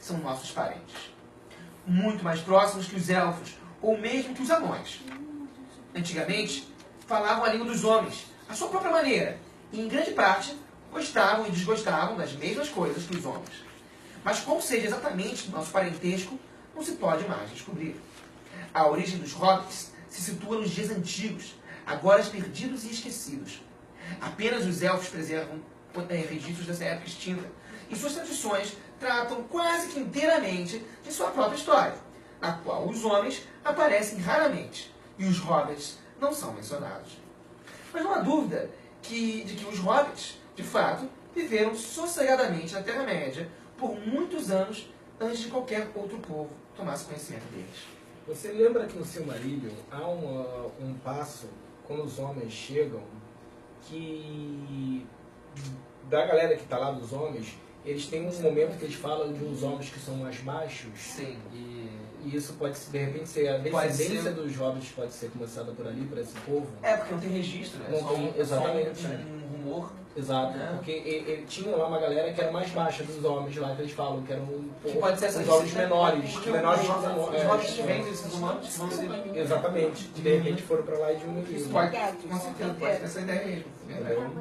são nossos parentes. Muito mais próximos que os elfos, ou mesmo que os anões. Antigamente, falavam a língua dos homens, à sua própria maneira, e em grande parte gostavam e desgostavam das mesmas coisas que os homens. Mas qual seja exatamente o nosso parentesco, não se pode mais descobrir. A origem dos hobbits se situa nos dias antigos, agora perdidos e esquecidos. Apenas os elfos preservam registros dessa época extinta, e suas tradições tratam quase que inteiramente de sua própria história, na qual os homens aparecem raramente, e os hobbits não são mencionados. Mas não há dúvida de que os hobbits, de fato, viveram sossegadamente na Terra-média por muitos anos antes de qualquer outro povo tomasse conhecimento deles. Você lembra que no Silmarillion há um passo, quando os homens chegam, que da galera que está lá dos homens, eles têm um momento que eles falam de uns homens que são mais baixos. Sim. E isso pode, de repente, ser a descendência dos hobbits, pode ser começada por ali, por esse povo. É, porque não tem registro, né? Não tem, exatamente. Só um rumor. Exato, porque ele tinha lá uma galera que era mais baixa dos homens lá, que eles falam, que eram que pode ser os homens menores. Porque menores os hobbits vêm desses humanos que vão ser... Exatamente, que de repente foram para lá e diminuíram. Pode, com certeza, pode ter essa ideia mesmo. Verdade.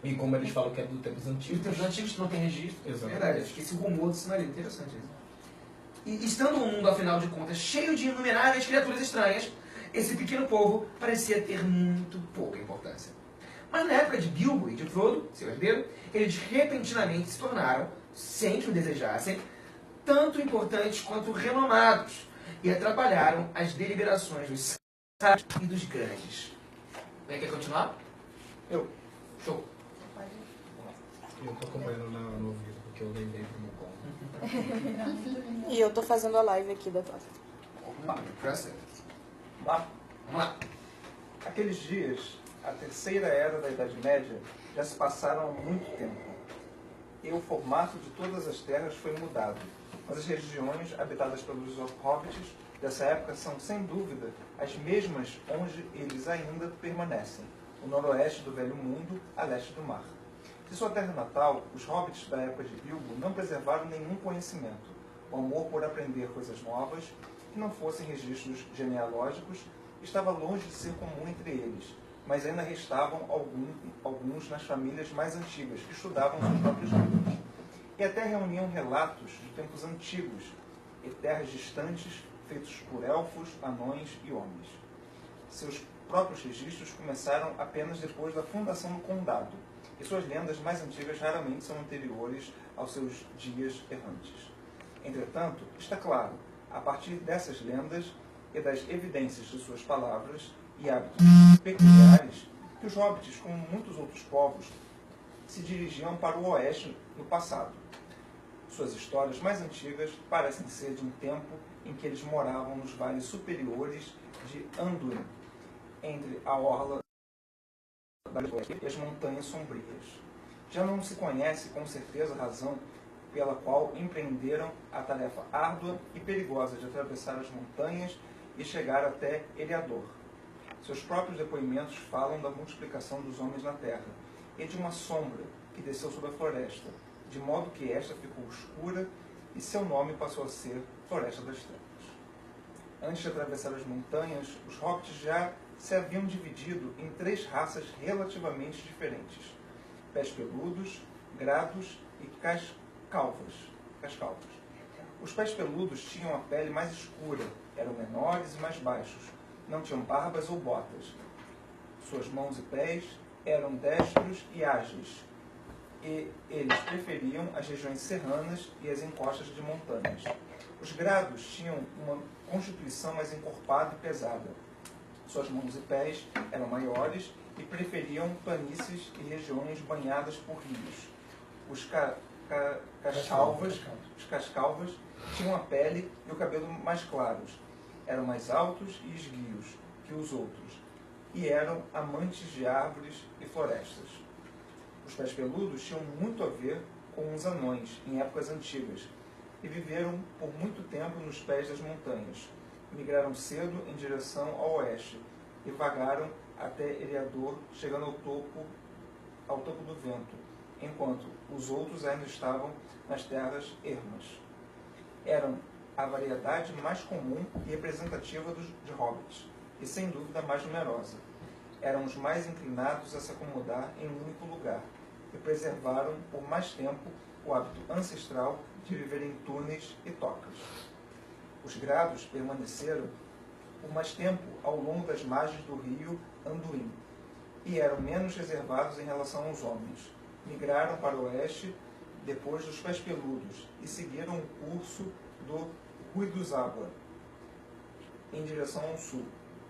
E como eles falam que é do tempos antigos. Dos tempos antigos que não tem registro. Exatamente. Verdade, acho que esse rumor do Silmarillion, interessante isso. E estando um mundo, afinal de contas, cheio de inumeráveis criaturas estranhas, esse pequeno povo parecia ter muito pouca importância. Mas na época de Bilbo e de Frodo, seu herdeiro, eles repentinamente se tornaram, sem que o desejassem, tanto importantes quanto renomados, e atrapalharam as deliberações dos sábios e dos grandes. Quem quer continuar? Eu. Show. Eu estou acompanhando no ouvido, porque eu lembrei do meu ponto. E eu tô fazendo a live aqui da Tosa. Opa, impressive. Vamos Vamos lá. Aqueles dias, a terceira era da Idade Média, já se passaram há muito tempo. E o formato de todas as terras foi mudado. Mas as regiões habitadas pelos hobbits dessa época são, sem dúvida, as mesmas onde eles ainda permanecem. O noroeste do Velho Mundo, a leste do mar. De sua terra natal, os hobbits da época de Bilbo não preservaram nenhum conhecimento. O amor por aprender coisas novas, que não fossem registros genealógicos, estava longe de ser comum entre eles, mas ainda restavam alguns nas famílias mais antigas, que estudavam seus próprios livros. E até reuniam relatos de tempos antigos, e terras distantes, feitos por elfos, anões e homens. Seus próprios registros começaram apenas depois da fundação do condado, e suas lendas mais antigas raramente são anteriores aos seus dias errantes. Entretanto, está claro, a partir dessas lendas e das evidências de suas palavras e hábitos peculiares, que os hobbits, como muitos outros povos, se dirigiam para o oeste no passado. Suas histórias mais antigas parecem ser de um tempo em que eles moravam nos vales superiores de Anduin, entre a orla e as montanhas sombrias. Já não se conhece com certeza a razão pela qual empreenderam a tarefa árdua e perigosa de atravessar as montanhas e chegar até Eriador. Seus próprios depoimentos falam da multiplicação dos homens na terra e de uma sombra que desceu sobre a floresta, de modo que esta ficou escura e seu nome passou a ser Floresta das Trevas. Antes de atravessar as montanhas, os hobbits já se haviam dividido em 3 raças relativamente diferentes: pés peludos, grados e cascalvas. Os pés peludos tinham a pele mais escura, eram menores e mais baixos, não tinham barbas ou botas. Suas mãos e pés eram destros e ágeis, e eles preferiam as regiões serranas e as encostas de montanhas. Os grados tinham uma constituição mais encorpada e pesada. Suas mãos e pés eram maiores e preferiam planícies e regiões banhadas por rios. Os cascalvas tinham a pele e o cabelo mais claros, eram mais altos e esguios que os outros, e eram amantes de árvores e florestas. Os pés peludos tinham muito a ver com os anões em épocas antigas, e viveram por muito tempo nos pés das montanhas. Migraram cedo em direção ao oeste e vagaram até Eriador, chegando ao topo do vento, enquanto os outros ainda estavam nas terras ermas. Eram a variedade mais comum e representativa de hobbits, e sem dúvida mais numerosa. Eram os mais inclinados a se acomodar em um único lugar, e preservaram por mais tempo o hábito ancestral de viver em túneis e tocas. Os grados permaneceram por mais tempo ao longo das margens do rio Anduin, e eram menos reservados em relação aos homens. Migraram para o oeste depois dos pés peludos e seguiram o curso do Ruiduzaba em direção ao sul.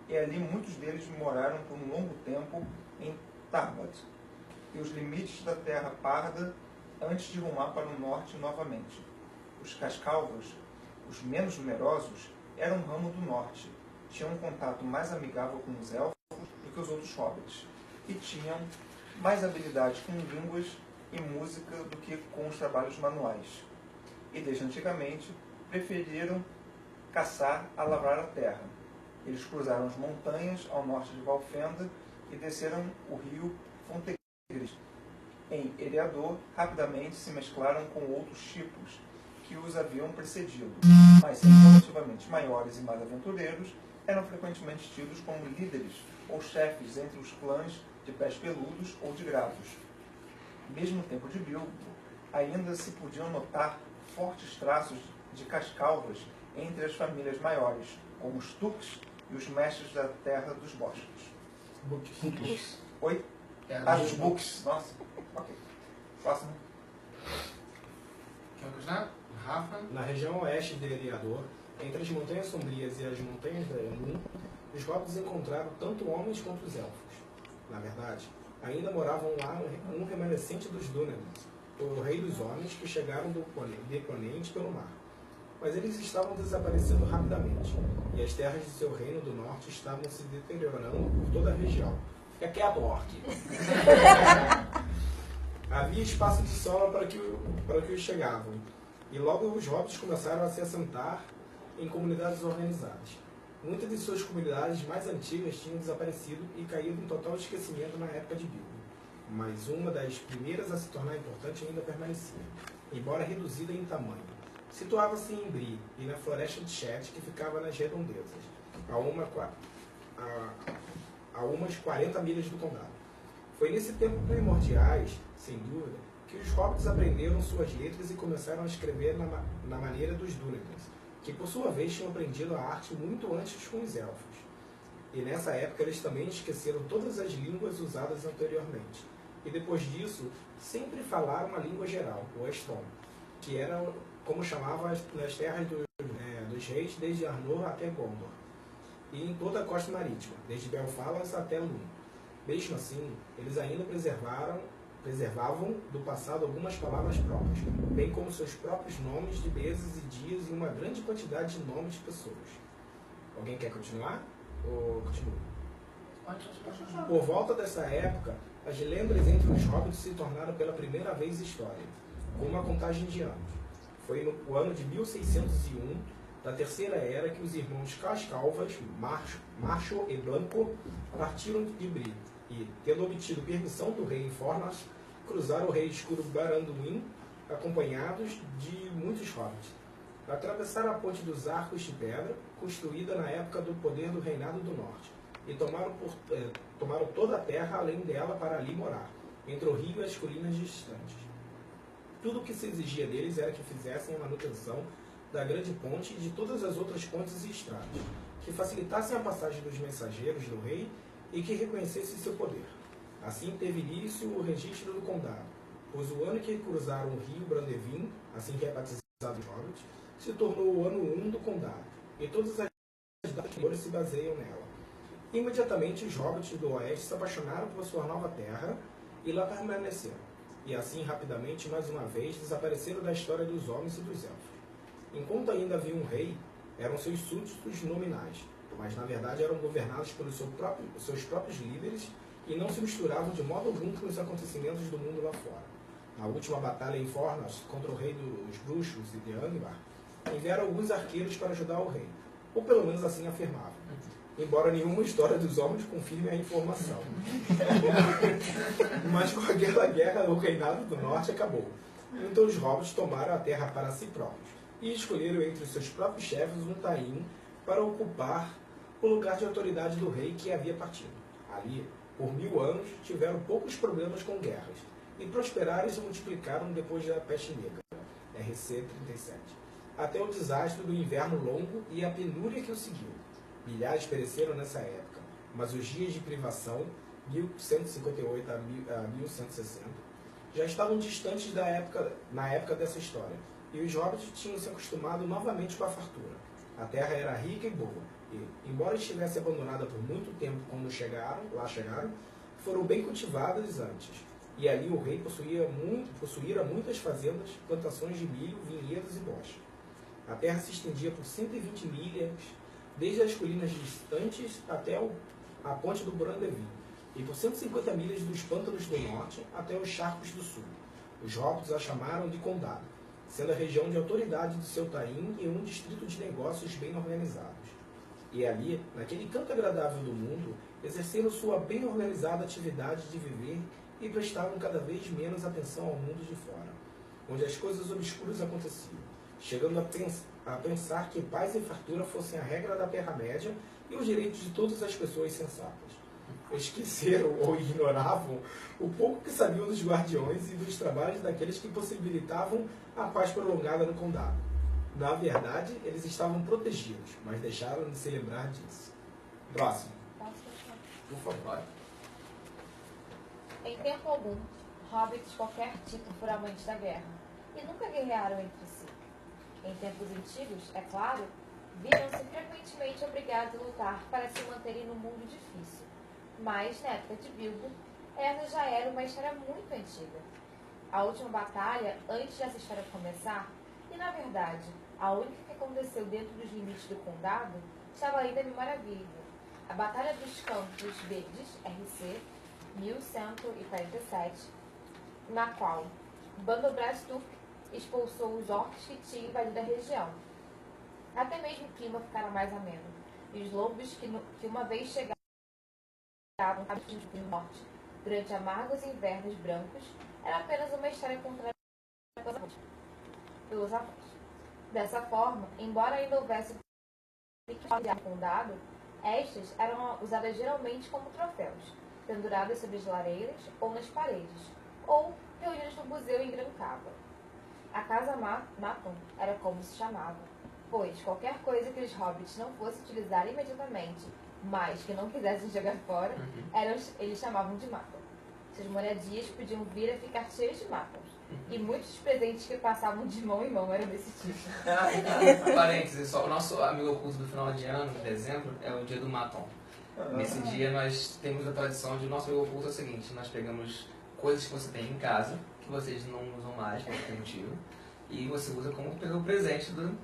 E ali muitos deles moraram por um longo tempo em Tarbat e os limites da Terra Parda antes de rumar para o norte novamente. Os Cascalvas, os menos numerosos, eram um ramo do norte, tinham um contato mais amigável com os elfos do que os outros hobbits, e tinham mais habilidade com línguas e música do que com os trabalhos manuais. E desde antigamente preferiram caçar a lavrar a terra. Eles cruzaram as montanhas ao norte de Valfenda e desceram o rio Fontegris. Em Eriador, rapidamente se mesclaram com outros tipos que os haviam precedido, mas sendo relativamente maiores e mais aventureiros, eram frequentemente tidos como líderes ou chefes entre os clãs de pés peludos ou de gravos. Mesmo no tempo de Bilbo, ainda se podiam notar fortes traços de cascalvas entre as famílias maiores, como os Tuques e os mestres da terra dos bosques. Books. Oi? Os Books. Nossa. Ok. Próximo. Quer continuar? Rafa? Na região oeste de Eriador, entre as Montanhas Sombrias e as Montanhas da Anduin, os hobbits encontraram tanto homens quanto os elfos. Na verdade, ainda moravam lá um remanescente dos Dúnedain, o rei dos homens que chegaram do Ponente pelo mar. Mas eles estavam desaparecendo rapidamente, e as terras de seu reino do norte estavam se deteriorando por toda a região. Fica quieto, orc. Havia espaço de sobra para que os chegavam, e logo os hobbits começaram a se assentar em comunidades organizadas. Muitas de suas comunidades mais antigas tinham desaparecido e caído em total esquecimento na época de Bilbo. Mas uma das primeiras a se tornar importante ainda permanecia, embora reduzida em tamanho. Situava-se em Bree e na floresta de Shet, que ficava nas redondezas, a umas 40 milhas do condado. Foi nesse tempo primordiais, sem dúvida, que os hobbits aprenderam suas letras e começaram a escrever na maneira dos Dúnedain, que por sua vez tinham aprendido a arte muito antes com os elfos. E nessa época eles também esqueceram todas as línguas usadas anteriormente. E depois disso, sempre falaram a língua geral, o Eston, que era como chamavam nas terras dos reis, desde Arnor até Gondor, e em toda a costa marítima, desde Belfalas até Lún. Mesmo assim, eles ainda preservavam do passado algumas palavras próprias, bem como seus próprios nomes de meses e dias e uma grande quantidade de nomes de pessoas. Alguém quer continuar? Ou continua? Por volta dessa época, as lendas entre os hobbits se tornaram pela primeira vez história, com uma contagem de anos. Foi no ano de 1601, da Terceira Era, que os irmãos Cascalvas, Marcho e Blanco, partiram de Bree e, tendo obtido permissão do rei Infornas, cruzaram o rei escuro Baranduin, acompanhados de muitos hobbits. Atravessaram a ponte dos Arcos de Pedra, construída na época do poder do Reinado do Norte, e tomaram toda a terra além dela para ali morar, entre o rio e as colinas distantes. Tudo o que se exigia deles era que fizessem a manutenção da grande ponte e de todas as outras pontes e estradas, que facilitassem a passagem dos mensageiros do rei e que reconhecessem seu poder. Assim teve início o registro do condado, pois o ano que cruzaram o rio Brandevin, assim que é batizado em Hobbit, se tornou o ano 1 do condado, e todas as datas se baseiam nela. Imediatamente os hobbits do oeste se apaixonaram por sua nova terra e lá permaneceram. E assim, rapidamente, mais uma vez, desapareceram da história dos homens e dos elfos. Enquanto ainda havia um rei, eram seus súditos nominais, mas na verdade eram governados pelos seus próprios líderes e não se misturavam de modo algum com os acontecimentos do mundo lá fora. Na última batalha em Fornas, contra o rei dos bruxos e de Angvar, enviaram alguns arqueiros para ajudar o rei, ou pelo menos assim afirmavam, embora nenhuma história dos homens confirme a informação. Mas com aquela guerra, o reinado do norte acabou. Então os hobbits tomaram a terra para si próprios, e escolheram entre os seus próprios chefes um Taim para ocupar o lugar de autoridade do rei que havia partido. Ali, por 1000 anos, tiveram poucos problemas com guerras, e prosperaram e se multiplicaram depois da peste negra, RC 37, até o desastre do inverno longo e a penúria que o seguiu. Milhares pereceram nessa época, mas os dias de privação, 1158 a 1160, já estavam distantes na época dessa história, e os hobbits tinham se acostumado novamente com a fartura. A terra era rica e boa, e, embora estivesse abandonada por muito tempo quando lá chegaram, foram bem cultivadas antes. E ali o rei possuíra muitas fazendas, plantações de milho, vinhedos e bocha. A terra se estendia por 120 milhas, desde as colinas distantes até a ponte do Brandevin, e por 150 milhas dos pântanos do norte até os charcos do sul. Os hobbits a chamaram de condado, sendo a região de autoridade do seu Taim e um distrito de negócios bem organizados. E ali, naquele canto agradável do mundo, exerceram sua bem organizada atividade de viver e prestavam cada vez menos atenção ao mundo de fora, onde as coisas obscuras aconteciam, chegando a pensar que paz e fartura fossem a regra da Terra-média e os direitos de todas as pessoas sensatas. Esqueceram ou ignoravam o pouco que sabiam dos guardiões e dos trabalhos daqueles que possibilitavam a paz prolongada no condado. Na verdade, eles estavam protegidos, mas deixaram de se lembrar disso. Próximo. Por favor. Em tempo algum, hobbits de qualquer tipo foram amantes da guerra, e nunca guerrearam entre si. Em tempos antigos, é claro, viram-se frequentemente obrigados a lutar para se manterem no mundo difícil. Mas, na época de Bilbo, essa já era uma história muito antiga. A última batalha, antes dessa história começar, e na verdade, a única que aconteceu dentro dos limites do condado, estava ainda em memória viva. A Batalha dos Campos Verdes, RC 1147, na qual Band-o-Braz-Tûk expulsou os orcs que tinham invadido a região. Até mesmo o clima ficara mais ameno, e os lobos que uma vez chegaram no norte, durante amargos invernos brancos, era apenas uma história contada pelos avós. Dessa forma, embora ainda houvesse no condado, estas eram usadas geralmente como troféus, penduradas sobre as lareiras ou nas paredes, ou reunidas no museu em Gran Cava. A Casa Maton era como se chamava, pois qualquer coisa que os hobbits não fossem utilizar imediatamente, mas que não quisessem jogar fora, eles chamavam de Maton. Suas moradias podiam vir a ficar cheias de Matons, e muitos dos presentes que passavam de mão em mão eram desse tipo. Parênteses, só, o nosso amigo oculto do final de ano, em dezembro, é o dia do Maton. Nesse dia nós temos a tradição de o nosso amigo oculto é o seguinte: nós pegamos coisas que você tem em casa, que vocês não usam mais, por qualquer motivo, e você usa como pegar o presente do...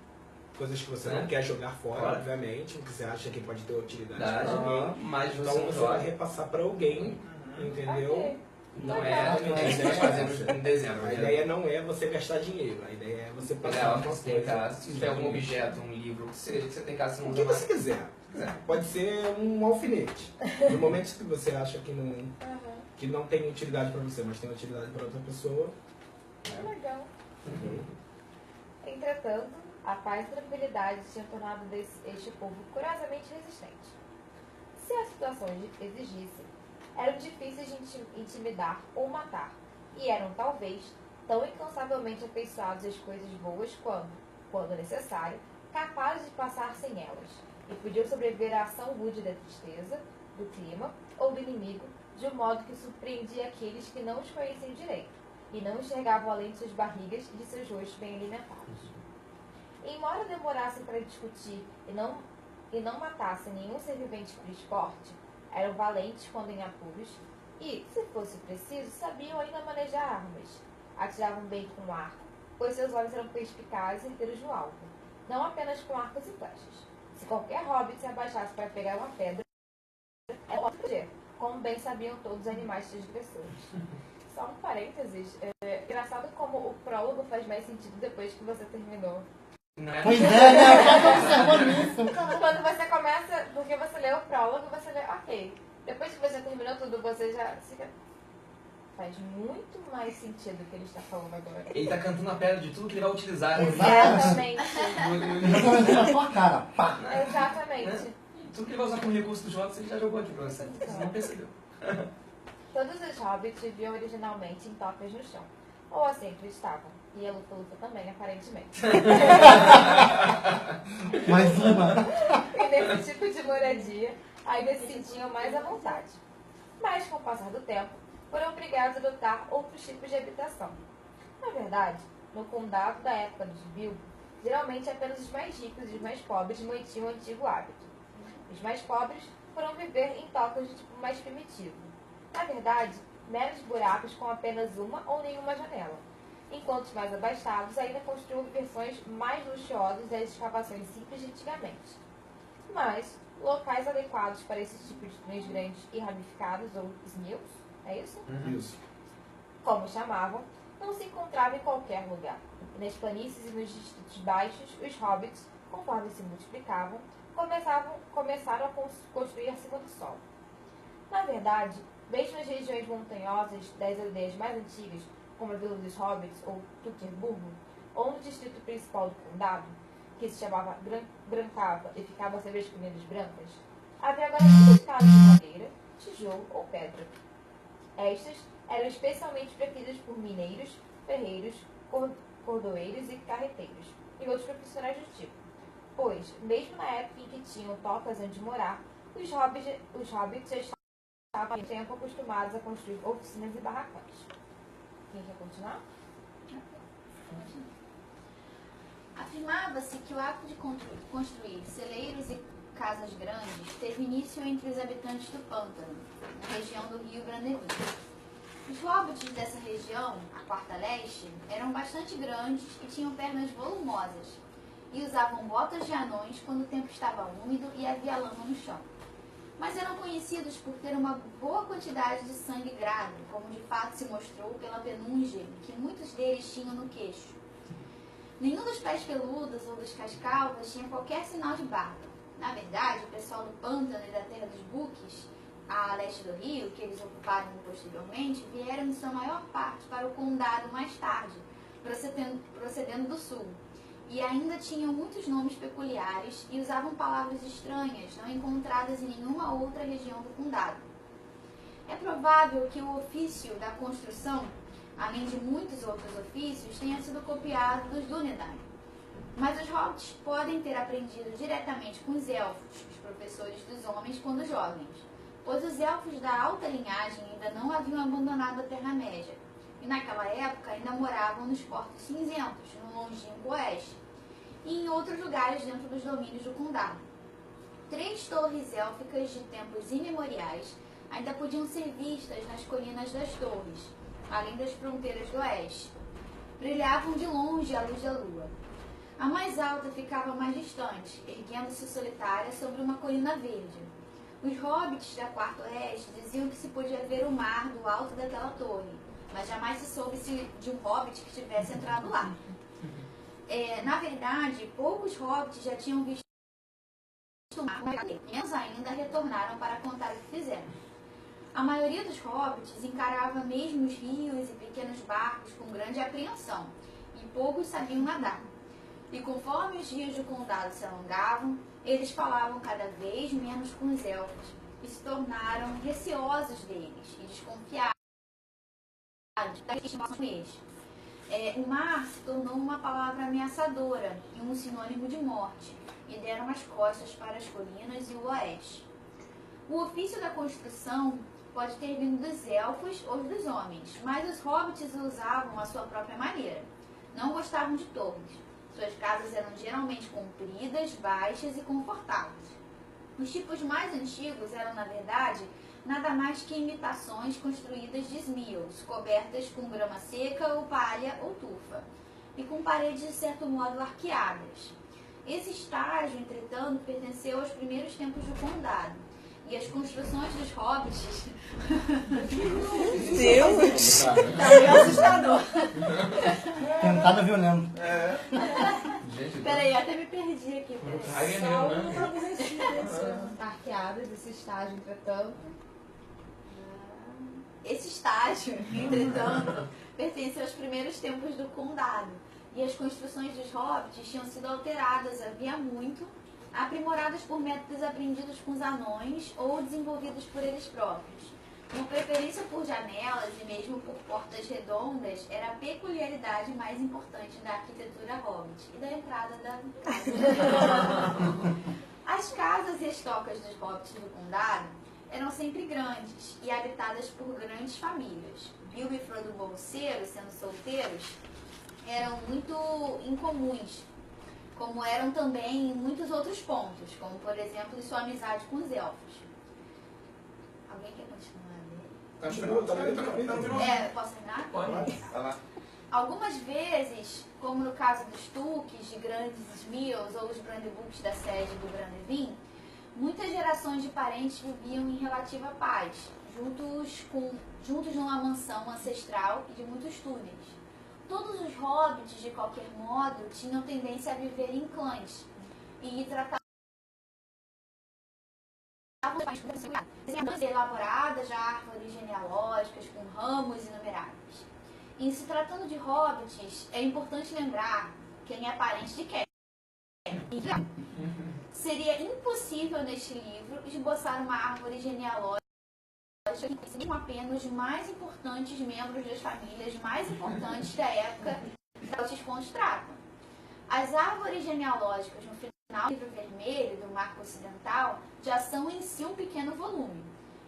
Coisas que você não quer jogar fora, obviamente, o que você acha que pode ter utilidade para alguém, mas então você vai repassar para alguém, entendeu? Okay. Não é nós fazemos em dezembro. A ideia não é você gastar dinheiro, a ideia é você passar uma coisa. Em casa, se tiver algum objeto, um livro, que seja que você tem em casa, você não usa mais. O que você quiser. Pode ser um alfinete. No momento que você acha que não tem utilidade para você, mas tem utilidade para outra pessoa. Legal. Entretanto, a paz e tranquilidade tinham tornado este povo curiosamente resistente. Se a situação exigisse, eram difíceis de intimidar ou matar, e eram talvez tão incansavelmente afeiçoados às coisas boas quando necessário, capazes de passar sem elas, e podiam sobreviver à ação rude da tristeza, do clima ou do inimigo, de um modo que surpreendia aqueles que não os conheciam direito, e não enxergavam além de suas barrigas e de seus rostos bem alimentados. Embora demorassem para discutir e não matassem nenhum ser vivente por esporte, eram valentes quando em apuros e, se fosse preciso, sabiam ainda manejar armas. Atiravam bem com arco, pois seus olhos eram perspicazes e inteiros no alvo, não apenas com arcos e flechas. Se qualquer hobbit se abaixasse para pegar uma pedra, era óbvio proteger, como bem sabiam todos os animais transgressores. Só um parênteses, engraçado como o prólogo faz mais sentido depois que você terminou. Pois é, né? Eu tava observando isso. Quando você começa, porque você lê o prólogo, você lê, ok. Depois que você terminou tudo, você já faz muito mais sentido o que ele está falando agora. Ele está cantando a pedra de tudo que ele vai utilizar. Exatamente. Eu tô vendendo na sua cara, pá. Exatamente. Tudo que ele vai usar como recurso dos hobbits, ele já jogou aqui pra você. Você não percebeu. Todos os hobbits viviam originalmente em tocas no chão. Ou assim estavam. E a Lufa-Lufa também, aparentemente. Mais uma. E nesse tipo de moradia, ainda se sentiam mais à vontade. Mas, com o passar do tempo, foram obrigados a adotar outros tipos de habitação. Na verdade, no condado da época dos Bilbo, geralmente apenas os mais ricos e os mais pobres mantinham o antigo hábito. Os mais pobres foram viver em tocas de tipo mais primitivo. Na verdade, meros buracos com apenas uma ou nenhuma janela, enquanto os mais abastados ainda construíam versões mais luxuosas das escavações simples de antigamente. Mas, locais adequados para esse tipo de túneis grandes e ramificados, ou snills, é isso? Isso. Como chamavam, não se encontrava em qualquer lugar. E nas planícies e nos distritos baixos, os hobbits, conforme se multiplicavam, começaram a construir acima do solo. Na verdade, mesmo nas regiões montanhosas das aldeias mais antigas, como a Vila dos Hobbits ou Túquerburgo, ou no distrito principal do condado, que se chamava Grancava e ficava sobre as colinas brancas, havia agora muitas casas de madeira, tijolo ou pedra. Estas eram especialmente preferidas por mineiros, ferreiros, cordoeiros e carreteiros, e outros profissionais do tipo. Pois, mesmo na época em que tinham tocas onde morar, os hobbits já estavam há tempo acostumados a construir oficinas e barracões. Quem quer continuar? Afirmava-se que o ato de construir celeiros e casas grandes teve início entre os habitantes do Pântano, na região do rio Brandevin. Os hobbits dessa região, a quarta leste, eram bastante grandes e tinham pernas volumosas, e usavam botas de anões quando o tempo estava úmido e havia lama no chão. Mas eram conhecidos por ter uma boa quantidade de sangue grave, como de fato se mostrou pela penugem que muitos deles tinham no queixo. Nenhum dos pés peludos ou dos cascalvos tinha qualquer sinal de barba. Na verdade, o pessoal do Pântano e da Terra dos Buques, a leste do rio, que eles ocuparam posteriormente, vieram em sua maior parte para o condado mais tarde, procedendo do sul. E ainda tinham muitos nomes peculiares e usavam palavras estranhas, não encontradas em nenhuma outra região do condado. É provável que o ofício da construção, além de muitos outros ofícios, tenha sido copiado dos Dúnedain. Mas os hobbits podem ter aprendido diretamente com os elfos, os professores dos homens, quando jovens, pois os elfos da alta linhagem ainda não haviam abandonado a Terra-média, e naquela época ainda moravam nos Portos Cinzentos, no longínquo oeste, e em outros lugares dentro dos domínios do condado. 3 torres élficas de tempos imemoriais ainda podiam ser vistas nas colinas das torres, além das fronteiras do oeste. Brilhavam de longe à luz da lua. A mais alta ficava mais distante, erguendo-se solitária sobre uma colina verde. Os hobbits da quarta oeste diziam que se podia ver o mar do alto daquela torre, mas jamais se soube de um hobbit que tivesse entrado lá. Na verdade, poucos hobbits já tinham visto o mar, menos ainda retornaram para contar o que fizeram. A maioria dos hobbits encarava mesmo os rios e pequenos barcos com grande apreensão, e poucos sabiam nadar. E conforme os rios do condado se alongavam, eles falavam cada vez menos com os elfos, e se tornaram receosos deles, e desconfiados da estimação com eles. O mar se tornou uma palavra ameaçadora e um sinônimo de morte, e deram as costas para as colinas e o oeste. O ofício da construção pode ter vindo dos elfos ou dos homens, mas os hobbits o usavam à sua própria maneira. Não gostavam de torres. Suas casas eram geralmente compridas, baixas e confortáveis. Os tipos mais antigos eram, na verdade, nada mais que imitações construídas de esmios, cobertas com grama seca ou palha ou tufa, e com paredes de certo modo arqueadas. Esse estágio, entretanto, pertenceu aos primeiros tempos do condado, e as construções dos hobbits... Deus! Tá meio assustador. Tentada violenta. Peraí, até me perdi aqui. Arqueadas, esse estágio, entretanto. Esse estágio, entretanto, pertence aos primeiros tempos do condado, e as construções dos hobbits tinham sido alteradas havia muito, aprimoradas por métodos aprendidos com os anões ou desenvolvidos por eles próprios. Uma preferência por janelas e mesmo por portas redondas era a peculiaridade mais importante da arquitetura hobbit e da entrada da casa. As casas e as tocas dos hobbits do condado eram sempre grandes e habitadas por grandes famílias. Bilbo e Frodo Bolseiro, sendo solteiros, eram muito incomuns, como eram também em muitos outros pontos, como por exemplo sua amizade com os elfos. Alguém quer continuar? Posso terminar? Pode. Vai lá. Algumas vezes, como no caso dos Tuques, de grandes Smeals ou os Brandebooks da sede do Brandevin, muitas gerações de parentes viviam em relativa paz, juntos numa mansão ancestral e de muitos túneis. Todos os hobbits, de qualquer modo, tinham tendência a viver em clãs e tratavam desenhadas elaboradas de árvores genealógicas com ramos inumeráveis. Em se tratando de hobbits, é importante lembrar quem é parente de quem. Seria impossível neste livro esboçar uma árvore genealógica que seriam apenas os mais importantes membros das famílias mais importantes da época que esses contos tratam. As árvores genealógicas no final do livro vermelho do Marco Ocidental já são em si um pequeno volume.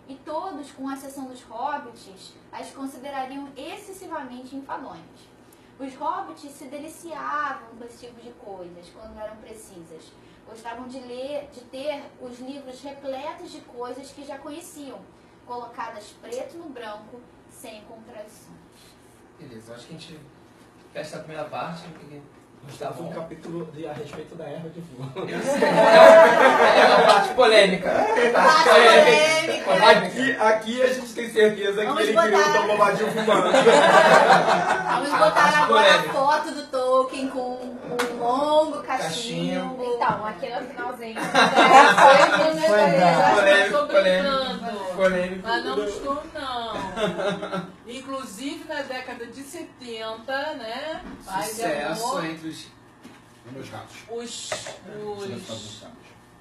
E todos, com exceção dos hobbits, as considerariam excessivamente enfadonhas. Os hobbits se deliciavam com esse tipo de coisas quando eram precisas. Gostavam de ter os livros repletos de coisas que já conheciam, colocadas preto no branco, sem contradições. Beleza, acho que a gente fecha a primeira parte. Gustavo, um capítulo a respeito da erva de fogo. É uma parte polêmica. Aqui a gente tem certeza Vamos que ele botar- queria o Tom Bombadil fumando. Vamos botar agora a foto do Tolkien com um longo cachimbo. Então, aqui no finalzinho. Foi bravo. Polêmico. Mas não estou, não. Inclusive, na década de 70, né? Paz e Sucesso amor, entre os... Meus gatos.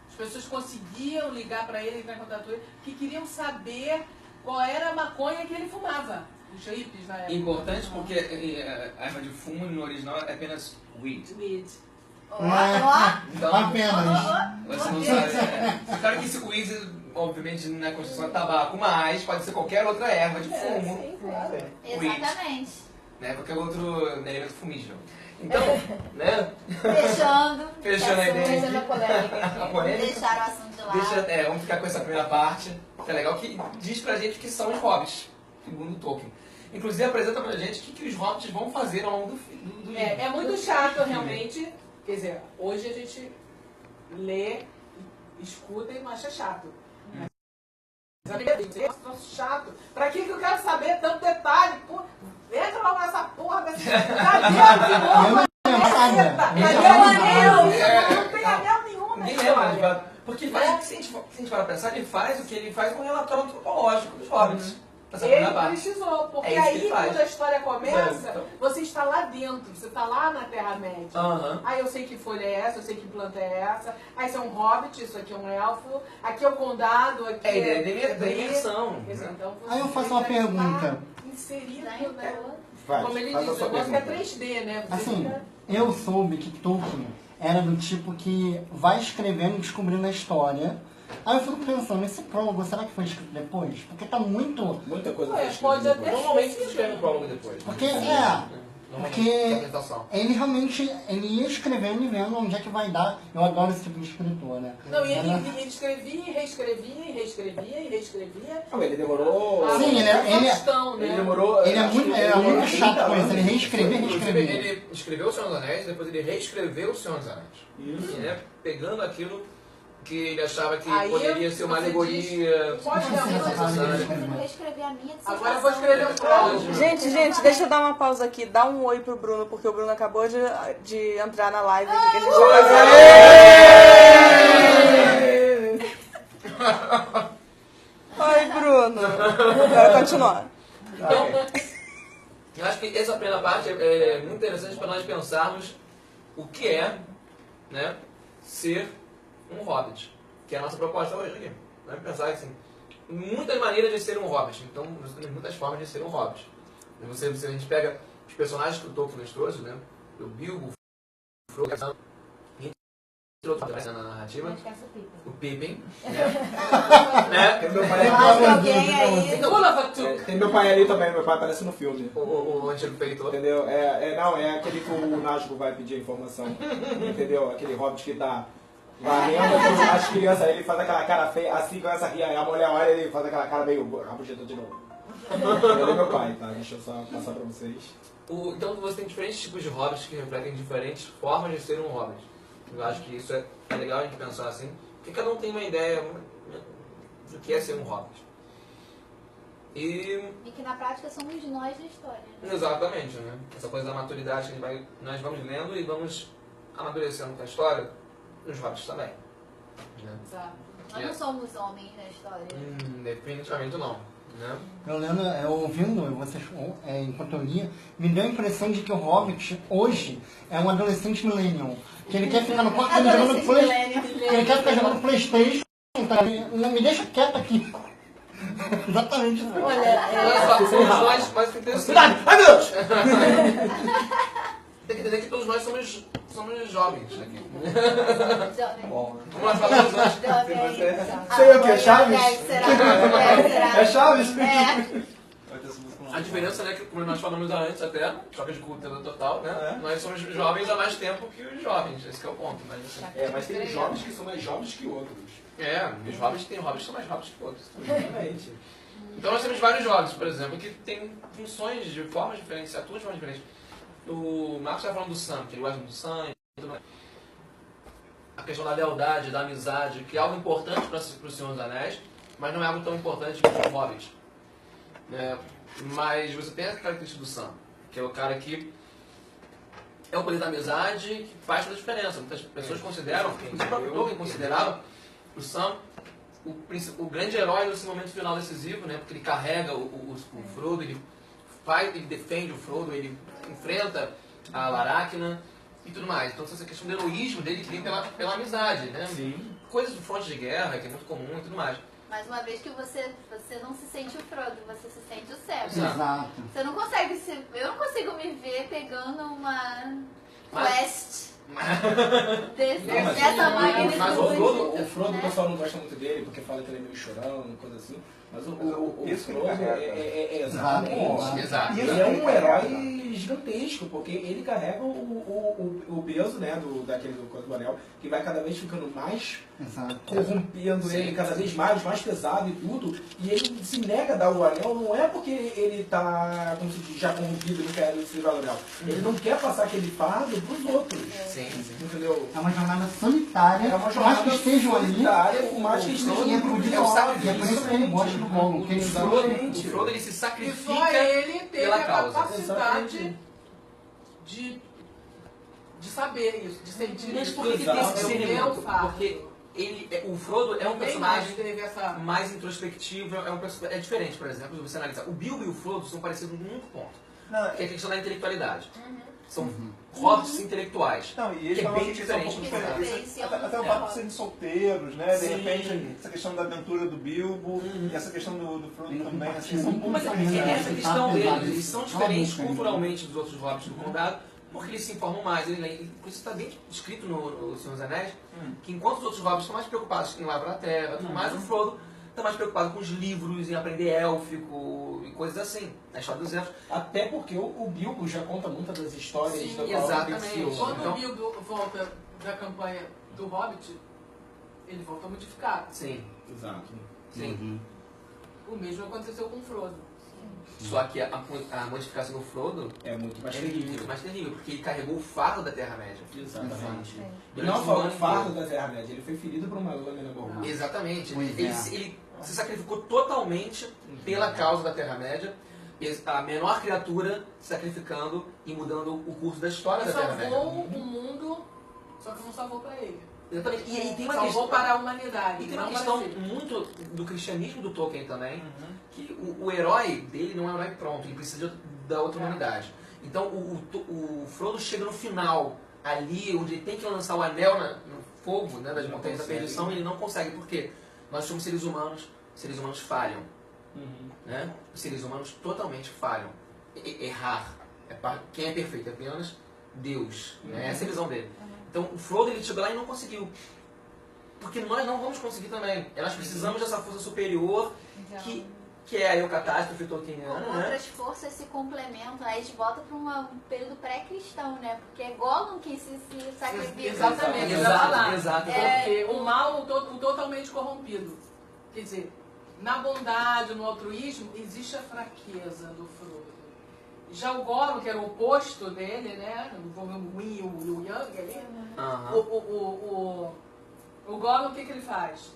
as pessoas conseguiam ligar para ele, entrar em contato com ele, que queriam saber qual era a maconha que ele fumava. Os hippies na época. Importante porque a erva de fumo no original é apenas weed. Weed. Então, Apenas. você não sabe. Claro que esse weed, obviamente, não é construção de tabaco, mas pode ser qualquer outra erva de fumo. Sim, claro. Exatamente. Né? Qualquer outro elemento fumígeno. Então, né? Fechando a ideia. Fechando a polêmica A aqui. polêmica. Deixar o assunto de lado. Vamos ficar com essa primeira parte, que é legal, que diz pra gente o que são os hobbits, segundo Tolkien. Inclusive apresenta pra gente o que os hobbits vão fazer ao longo do livro. É muito chato, realmente. Quer dizer, hoje a gente lê, escuta e não acha chato. Mas é chato. Pra que eu quero saber tanto detalhe? Pô, entra logo nessa porra desse... Cadê o novo? Cadê o anel? Não tem anel nenhum na Nem história. lembra, porque faz, se a gente parar pra pensar, ele faz o que ele faz com o relatório antropológico dos hobbits. Essa Ele primeira parte. precisou, porque É isso que aí ele faz. quando a história começa, Então. você está lá dentro, você está lá na Terra-média. Aham. Aí eu sei que folha é essa, eu sei que planta é essa, aí isso é um hobbit, isso aqui é um elfo, aqui é o condado, aqui É a ideia da Bree. imersão. Quer dizer, então você Aí eu faço uma já está pergunta. inserido, Tá né? entrou. Como ele faz diz, a o sua negócio que é pergunta. 3D, né? Você Assim, fica- eu soube que Tolkien era do tipo que vai escrevendo e descobrindo a história. Aí eu fico pensando, esse prólogo, será que foi escrito depois? Porque tá muito... Muita coisa Ué, foi escrita pode depois. até- Normalmente se escreve o prólogo depois. Porque, Normalmente, porque apresentação. ele realmente, ele ia escrevendo e vendo onde é que vai dar. Eu adoro esse tipo de escritor, né? Não, e ele escrevia, e reescrevia, e reescrevia, e reescrevia. Não, ele demorou... Ah, Sim, ele é- questão, né? Ele demorou... Ele é acho muito, que é muito chato 30 com isso, ele anos. reescrevia e Inclusive, reescrevia. ele escreveu O Senhor dos Anéis, depois ele reescreveu O Senhor dos Anéis. Isso. E, né, pegando aquilo que ele achava que Aí poderia ser uma você alegoria. Pode Sim, realmente sim, sim. Eu consigo reescrever a minha dissertação. Agora eu vou escrever um prólogo. Gente, deixa eu dar uma pausa aqui. Dá um oi pro Bruno, porque o Bruno acabou de entrar na live aqui que a gente tá fazendo. Oi, Bruno. Agora continuar. Então, Eu acho que essa primeira parte é muito interessante para nós pensarmos o que é, né, ser um hobbit, que é a nossa proposta hoje aqui. Vamos pensar assim, muitas maneiras de ser um hobbit, então nós temos muitas formas de ser um hobbit. A gente pega os personagens que o Tolkien nos trouxe, né, o Bilbo, o Frodo, na narrativa, o Pippin, né? Tem meu pai Tem meu pai ali também, meu pai aparece no filme. O antigo feitor. Entendeu? Não, é aquele que o Nazgûl vai pedir a informação. Entendeu? Aquele hobbit que tá varrendo as crianças, ele faz aquela cara feia, assim começa a rir, aí a mulher olha e ele faz aquela cara meio rabugenta de novo. Ele é meu pai, tá? Deixa eu só passar pra vocês. Então você tem diferentes tipos de hobbits que refletem diferentes formas de ser um hobbit. Eu acho que isso é legal a gente pensar assim, porque cada um tem uma ideia do que é ser um hobbit. E que na prática somos nós na história. Né? Exatamente, né? Essa coisa da maturidade que nós vamos lendo e vamos amadurecendo com a história, os hobbits também. Né? Exato. Nós não somos homens na história. Definitivamente não. Né? Eu lendo, ouvindo vocês enquanto eu lia, me deu a impressão de que o Hobbit hoje é um adolescente millennial. Que ele quer ficar no quarto dele jogando PlayStation. Ele quer ficar jogando PlayStation. Tá? Não me deixa quieto aqui. Exatamente. Olha só, todos nós, mas tem que ter ai meu Deus! Tem que entender que todos nós somos jovens aqui. Bom. Como nós falamos antes. Sei o que, Chaves? É Chaves? A diferença, né, que como nós falamos antes até, choque de cultura total, né? Nós somos jovens há mais tempo que os jovens, esse que é o ponto. Mas tem jovens que são mais jovens que outros. Os jovens tem jovens que são mais jovens que outros. Exatamente. Então nós temos vários jovens, por exemplo, que têm funções de formas diferentes, atuam de formas diferentes. O Marcos estava falando do Sam, que ele gosta do Sam e tudo mais. A questão da lealdade, da amizade, que é algo importante para o Senhor dos Anéis, mas não é algo tão importante para os hobbits. Mas você tem a característica do Sam, que é o cara que é o poder da amizade que faz toda a diferença. Muitas pessoas consideram, o próprio Tolkien considerava o Sam o grande herói nesse momento final decisivo, né? Porque ele carrega o Frodo, ele defende o Frodo, ele enfrenta a Laracna e tudo mais. Então essa questão do heroísmo dele que vem pela amizade, né? Sim. Coisas do fronte de guerra, que é muito comum e tudo mais. Mas uma vez que você não se sente o Frodo, você se sente o Sam. Exato. Você não consegue eu não consigo me ver pegando uma quest dessa magnitude. Mas o Frodo, o pessoal não gosta muito dele porque fala que ele é meio chorão, coisa assim. Mas o Frodo é exatamente. Exato. E ele é um herói gigantesco, porque ele carrega o peso, né, daquele do Corpo do Anel, que vai cada vez ficando mais corrompendo ele, cada vez mais pesado e tudo. E ele se nega a dar o anel, não é porque ele está, como se diz, já corrompido e não quer se livrar do anel. Ele não quer passar aquele fardo para os outros. Sim. Entendeu? É uma jornada solitária, É uma por jornada mais que estejam ali, solitária, por mais que estejam e é por ali. isso que ele gosta do Gollum, que ele O Frodo ele se E sacrifica só ele teve pela a causa. capacidade de saber isso, de sentir Mas isso. por que ele tem esse discernimento? o fato. Porque o Frodo é um Ninguém personagem mais teve essa... mais introspectivo, é diferente, por exemplo, se você analisar. O Bilbo e o Frodo são parecidos num único ponto, que é a questão da intelectualidade. São hobbits intelectuais. Não, e eles Que é falam bem que isso é um diferente. pouco diferente. Até o fato de serem solteiros, né? De repente, essa questão da aventura do Bilbo e essa questão do Frodo também, assim, são Mas pontos é essa questão deles, eles são diferentes Óbvio, culturalmente dos outros hobbits do condado, porque eles se informam mais. Isso está bem descrito no Senhor dos Anéis, que enquanto os outros hobbits estão mais preocupados em lavrar a terra, tudo mais, o Frodo está mais preocupado com os livros, em aprender élfico e coisas assim, na história dos elfos. Até porque o Bilbo já conta muitas das histórias Sim, do exatamente. Quando Então- o Bilbo volta da campanha do Hobbit, ele volta modificado. Sim, Exato. sim. O mesmo aconteceu com o Frodo. Só que a modificação do Frodo É muito mais é terrível. muito mais terrível, porque ele carregou o fardo da Terra-média. Exatamente. E Durante não um só o ano fardo inteiro. da Terra-média, ele foi ferido por uma lâmina borrada. Exatamente. Pois Ele é. se sacrificou totalmente pela causa da Terra-média. A menor criatura se sacrificando e mudando o curso da história Ele da Terra-média. salvou o mundo, só que não salvou para ele. Exatamente. E tem uma Salvou questão, para a humanidade. e tem uma não questão para si. muito do cristianismo do Tolkien também, que o herói dele não é um herói pronto, ele precisa da outra humanidade. Então o Frodo chega no final, ali onde ele tem que lançar o anel no fogo, né, das montanhas da perdição, e ele não consegue. Por quê? Nós somos seres humanos falham. Né? Os seres humanos totalmente falham. Errar. Quem é perfeito? É apenas Deus. Né? Essa é a visão dele. Então o Frodo ele chegou lá e não conseguiu. Porque nós não vamos conseguir também. Nós precisamos dessa força superior que é aí o catástrofe tolkieniana, Como né? outras forças se complementam, aí a gente volta para um período pré-cristão, né? Porque é Gollum que se sacrifica. Exatamente, Exato. Porque o mal, o totalmente corrompido. Quer dizer, na bondade, no altruísmo, existe a fraqueza do Frodo. Já o Gollum, que era o oposto dele, né? O Yin e o Yang ali, o Gollum, o que ele faz?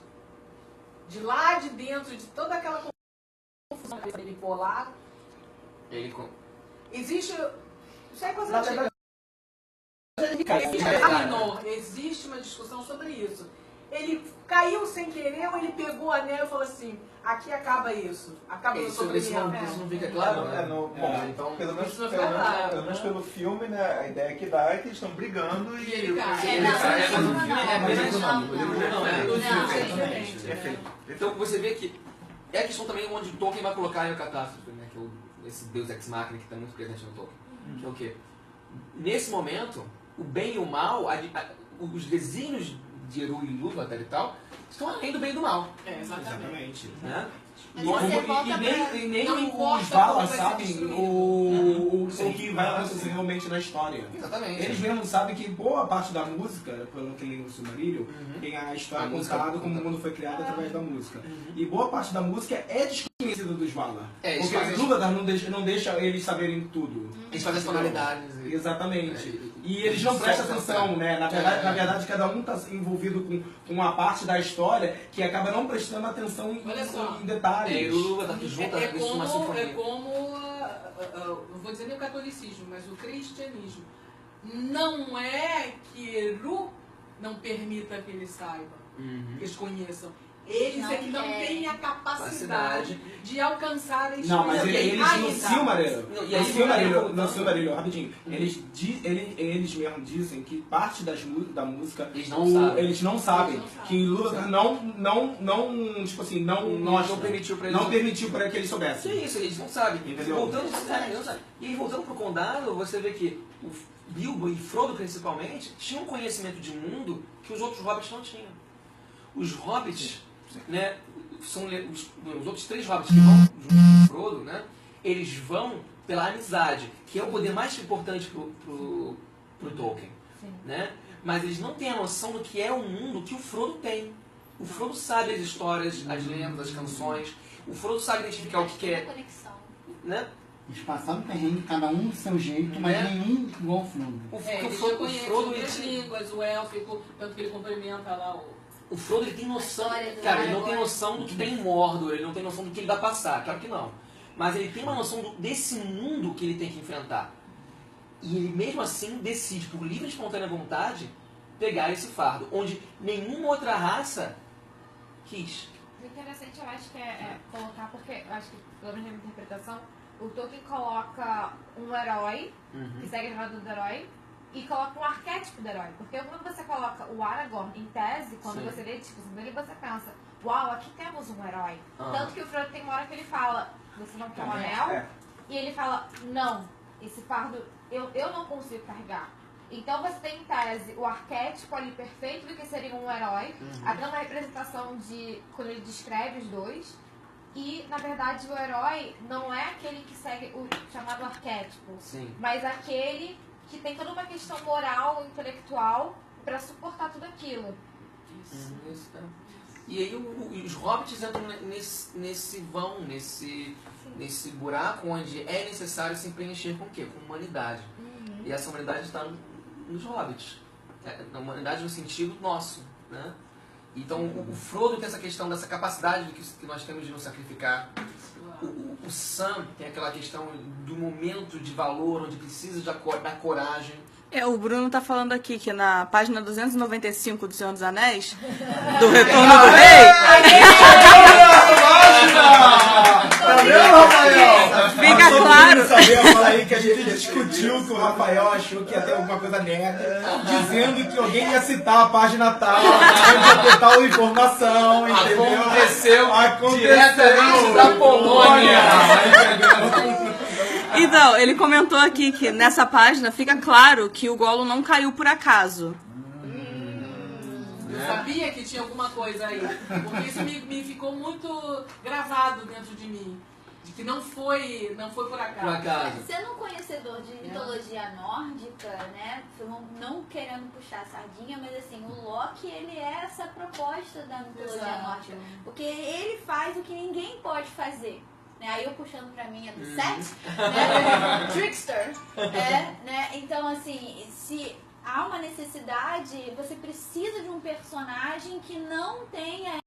De lá de dentro, de toda aquela confusão bipolar, existe... Isso é coisa antiga. Existe uma discussão sobre isso. Ele caiu sem querer ou ele pegou o anel e falou assim, aqui acaba isso. Acaba o sofrimento. Isso não fica claro, né? Então, pelo menos isso não fica claro, pelo menos pelo filme, né, a ideia que dá é que eles estão brigando e ele cai. Então você vê que é a questão também onde Tolkien vai colocar aí o catástrofe, né? Que é esse Deus Ex Machina que está muito presente no Tolkien. Que é o quê? Nesse momento, o bem e o mal, os desígnios de Eru e Ilúvatar e tal, estão além do bem e do mal. Exatamente. Né? Mas você volta E nem Não os importa Valar como vai ser sabem destruído. o que vai acontecer realmente na história. Exatamente. Eles mesmos sabem que boa parte da música, pelo que tem no Silmarillion, tem a história contada como o mundo foi criado através da música. E boa parte da música é desconhecida dos Valar. Porque os Ilúvatar não deixa eles saberem tudo. Eles fazem as tonalidades. Exatamente. E eles não prestam atenção, né? Na verdade, cada um está envolvido com uma parte da história que acaba não prestando atenção em detalhes. É como não vou dizer nem o catolicismo, mas o cristianismo. Não é que Eru não permita que eles saibam, que eles conheçam. Eles Não é que não querem. têm a capacidade de alcançar a Não, mas eles no Silmarillion, Não, Silmarillion, rapidinho, eles mesmos dizem que parte da música eles não sabem. que Ilúvatar tipo assim, não permitiu para que eles soubessem. Que isso, eles não sabem. Entendeu? Voltando pro condado, você vê que o Bilbo e Frodo principalmente tinham um conhecimento de mundo que os outros hobbits não tinham. Os hobbits, né, são os outros 3 hobbits que vão junto com o Frodo, né, eles vão pela amizade, que é o poder mais importante pro Tolkien, né? Mas eles não têm a noção do que é o mundo que o Frodo tem. O Frodo sabe as histórias, as lendas, as canções. O Frodo sabe identificar o que é, né? Eles passaram perrengue, cada um do seu jeito, mas nenhum igual o Frodo. Eles já conhecem as línguas, o élfico, tanto que ele cumprimenta lá o Frodo ele tem noção, cara, ele não tem noção do que tem em Mordor, ele não tem noção do que ele vai passar, claro que não. Mas ele tem uma noção desse mundo que ele tem que enfrentar. E ele mesmo assim decide, por livre e espontânea vontade, pegar esse fardo, onde nenhuma outra raça quis. O interessante eu acho que é colocar, porque eu acho que, pelo menos na minha interpretação, o Tolkien coloca um herói, que segue a jornada do herói, e coloca um arquétipo do herói. Porque quando você coloca o Aragorn em tese, quando você lê discussão dele, você pensa, uau, aqui temos um herói. Tanto que o Frodo tem uma hora que ele fala, você não quer um anel? E ele fala, não, esse fardo eu não consigo carregar. Então você tem em tese o arquétipo ali perfeito do que seria um herói, até uma representação de quando ele descreve os dois. E, na verdade, o herói não é aquele que segue o chamado arquétipo, mas aquele que tem toda uma questão moral, intelectual, para suportar tudo aquilo. Isso. E aí os hobbits entram nesse vão, nesse buraco onde é necessário se preencher com o quê? Com humanidade. E essa humanidade está nos hobbits. Na humanidade no sentido nosso, né? Então o Frodo tem essa questão dessa capacidade que nós temos de nos sacrificar. O Sam tem aquela questão do momento de valor, onde precisa da coragem. O Bruno tá falando aqui que na página 295 do Senhor dos Anéis, do Retorno do Rei... Fica claro. Fala aí que a gente discutiu que o Rafael achou que ia ter alguma coisa nerd, dizendo que alguém ia citar a página tal, ia ter tal informação, entendeu? Aconteceu diretamente da Polônia. Então, ele comentou aqui que nessa página fica claro que o Gollum não caiu por acaso. Eu sabia que tinha alguma coisa aí, porque isso me ficou muito gravado dentro de mim. De que não foi por acaso. Sendo um conhecedor de mitologia nórdica, né, não querendo puxar a sardinha, mas assim, o Loki, ele é essa proposta da mitologia nórdica. Porque ele faz o que ninguém pode fazer. Aí eu puxando pra mim do set, né? Trickster. Né? Então, assim, se há uma necessidade, você precisa de um personagem que não tenha